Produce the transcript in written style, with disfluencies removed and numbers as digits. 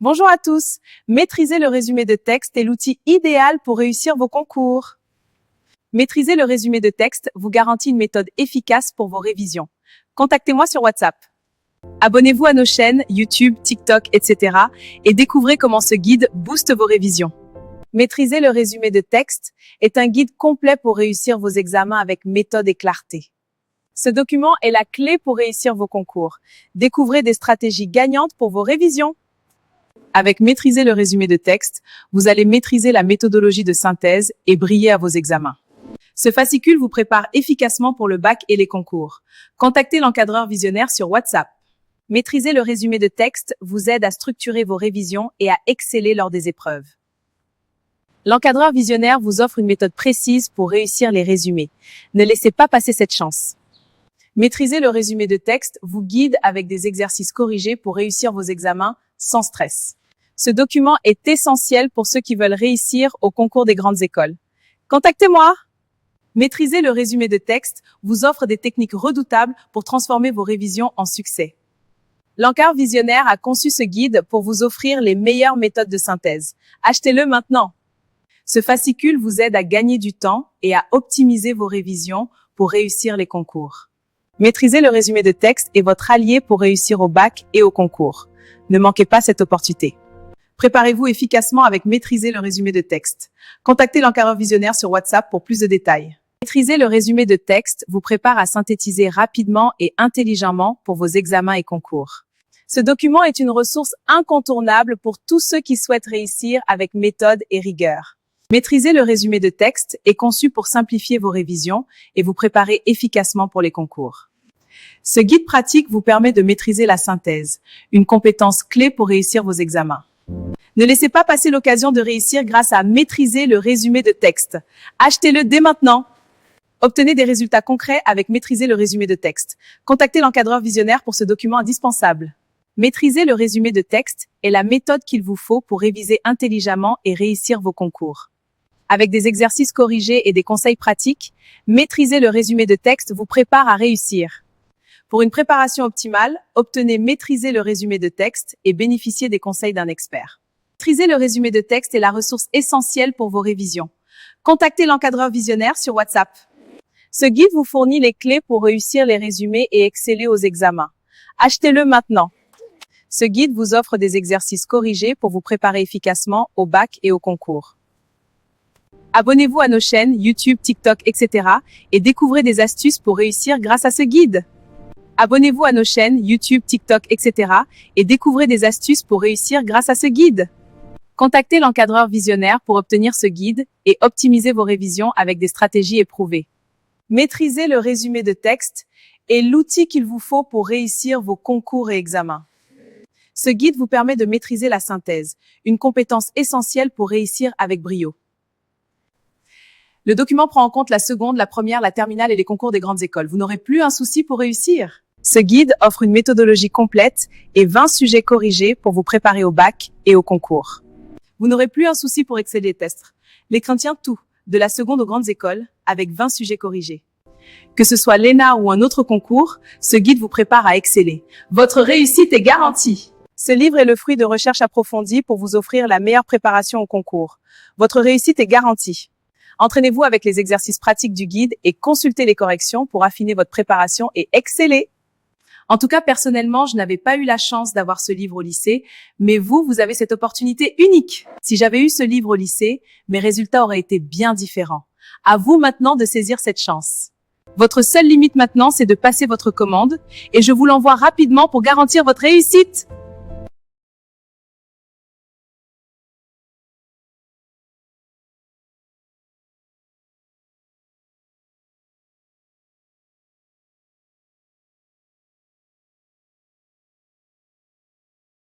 Bonjour à tous. Maîtriser le résumé de texte est l'outil idéal pour réussir vos concours. Maîtriser le résumé de texte vous garantit une méthode efficace pour vos révisions. Contactez-moi sur WhatsApp. Abonnez-vous à nos chaînes YouTube, TikTok, etc. et découvrez comment ce guide booste vos révisions. Maîtriser le résumé de texte est un guide complet pour réussir vos examens avec méthode et clarté. Ce document est la clé pour réussir vos concours. Découvrez des stratégies gagnantes pour vos révisions. Avec Maîtriser le résumé de texte, vous allez maîtriser la méthodologie de synthèse et briller à vos examens. Ce fascicule vous prépare efficacement pour le bac et les concours. Contactez l'encadreur visionnaire sur WhatsApp. Maîtriser le résumé de texte vous aide à structurer vos révisions et à exceller lors des épreuves. L'encadreur visionnaire vous offre une méthode précise pour réussir les résumés. Ne laissez pas passer cette chance. Maîtriser le résumé de texte vous guide avec des exercices corrigés pour réussir vos examens sans stress. Ce document est essentiel pour ceux qui veulent réussir au concours des grandes écoles. Contactez-moi! Maîtriser le résumé de texte vous offre des techniques redoutables pour transformer vos révisions en succès. L'encadreur visionnaire a conçu ce guide pour vous offrir les meilleures méthodes de synthèse. Achetez-le maintenant! Ce fascicule vous aide à gagner du temps et à optimiser vos révisions pour réussir les concours. Maîtriser le résumé de texte est votre allié pour réussir au bac et au concours. Ne manquez pas cette opportunité. Préparez-vous efficacement avec Maîtriser le résumé de texte. Contactez l'encadreur visionnaire sur WhatsApp pour plus de détails. Maîtriser le résumé de texte vous prépare à synthétiser rapidement et intelligemment pour vos examens et concours. Ce document est une ressource incontournable pour tous ceux qui souhaitent réussir avec méthode et rigueur. Maîtriser le résumé de texte est conçu pour simplifier vos révisions et vous préparer efficacement pour les concours. Ce guide pratique vous permet de maîtriser la synthèse, une compétence clé pour réussir vos examens. Ne laissez pas passer l'occasion de réussir grâce à Maîtriser le résumé de texte. Achetez-le dès maintenant. Obtenez des résultats concrets avec Maîtriser le résumé de texte. Contactez l'encadreur visionnaire pour ce document indispensable. Maîtriser le résumé de texte est la méthode qu'il vous faut pour réviser intelligemment et réussir vos concours. Avec des exercices corrigés et des conseils pratiques, Maîtriser le résumé de texte vous prépare à réussir. Pour une préparation optimale, obtenez Maîtriser le résumé de texte et bénéficiez des conseils d'un expert. Maîtriser le résumé de texte est la ressource essentielle pour vos révisions. Contactez l'encadreur visionnaire sur WhatsApp. Ce guide vous fournit les clés pour réussir les résumés et exceller aux examens. Achetez-le maintenant. Ce guide vous offre des exercices corrigés pour vous préparer efficacement au bac et au concours. Abonnez-vous à nos chaînes YouTube, TikTok, etc. et découvrez des astuces pour réussir grâce à ce guide. Abonnez-vous à nos chaînes YouTube, TikTok, etc. et découvrez des astuces pour réussir grâce à ce guide. Contactez l'encadreur visionnaire pour obtenir ce guide et optimiser vos révisions avec des stratégies éprouvées. Maîtriser le résumé de texte est l'outil qu'il vous faut pour réussir vos concours et examens. Ce guide vous permet de maîtriser la synthèse, une compétence essentielle pour réussir avec brio. Le document prend en compte la seconde, la première, la terminale et les concours des grandes écoles. Vous n'aurez plus un souci pour réussir. Ce guide offre une méthodologie complète et 20 sujets corrigés pour vous préparer au bac et au concours. Vous n'aurez plus un souci pour exceller les tests. L'écran tient tout, de la seconde aux grandes écoles, avec 20 sujets corrigés. Que ce soit l'ENA ou un autre concours, ce guide vous prépare à exceller. Votre réussite est garantie. Ce livre est le fruit de recherches approfondies pour vous offrir la meilleure préparation au concours. Votre réussite est garantie. Entraînez-vous avec les exercices pratiques du guide et consultez les corrections pour affiner votre préparation et exceller. En tout cas, personnellement, je n'avais pas eu la chance d'avoir ce livre au lycée, mais vous avez cette opportunité unique. Si j'avais eu ce livre au lycée, mes résultats auraient été bien différents. À vous maintenant de saisir cette chance. Votre seule limite maintenant, c'est de passer votre commande et je vous l'envoie rapidement pour garantir votre réussite.